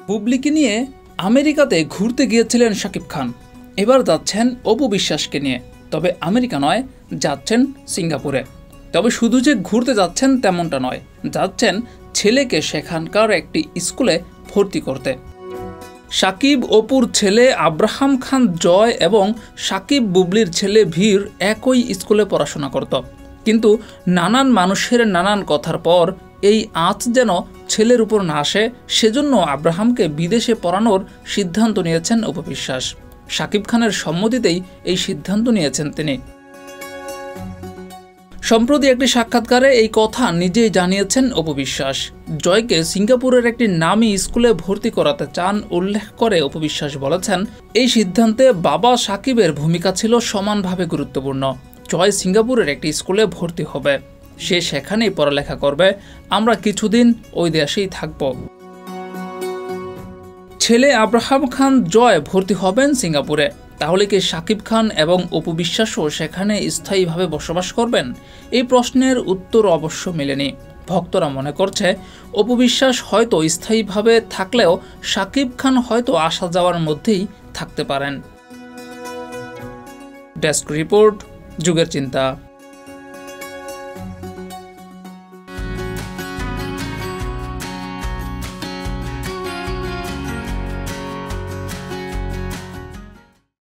বুবলিকে নিয়ে আমেরিকাতে ঘুরতে গিয়েছিলেন শাকিব খান, এবার যাচ্ছেন অপু বিশ্বাসকে নিয়ে। তবে আমেরিকা নয়, যাচ্ছেন সিঙ্গাপুরে। তবে শুধু যে ঘুরতে যাচ্ছেন তেমনটা নয়, যাচ্ছেন ছেলেকে সেখানকার একটি স্কুলে ভর্তি করতে। শাকিব অপুর ছেলে আব্রাহাম খান জয় এবং শাকিব বুবলির ছেলে ভীর একই স্কুলে পড়াশোনা করত, কিন্তু নানান মানুষের নানান কথার পর এই আঁচ যেন ছেলের উপর না আসে, সেজন্য আব্রাহামকে বিদেশে পড়ানোর সিদ্ধান্ত নিয়েছেন অপু বিশ্বাস। শাকিব খানের সম্মতিতেই এই সিদ্ধান্ত নিয়েছেন তিনি। সম্প্রতি একটি সাক্ষাৎকারে এই কথা নিজেই জানিয়েছেন অপু বিশ্বাস। জয়কে সিঙ্গাপুরের একটি নামী স্কুলে ভর্তি করাতে চান উল্লেখ করে অপু বিশ্বাস বলেছেন, এই সিদ্ধান্তে বাবা শাকিবের ভূমিকা ছিল সমানভাবে গুরুত্বপূর্ণ। জয় সিঙ্গাপুরের একটি স্কুলে ভর্তি হবে, সে সেখানেই পড়ালেখা করবে, আমরা কিছুদিন ওই দেশেই থাকব। ছেলে আব্রাহাম খান জয় ভর্তি হবেন সিঙ্গাপুরে, তাহলে কি শাকিব খান এবং অপু বিশ্বাসও সেখানে স্থায়ীভাবে বসবাস করবেন? এই প্রশ্নের উত্তর অবশ্য মেলেনি। ভক্তরা মনে করছে অপু বিশ্বাস হয়তো স্থায়ীভাবে থাকলেও শাকিব খান হয়তো আসা যাওয়ার মধ্যেই থাকতে পারেন। ডেস্ক রিপোর্ট, যুগের চিন্তা।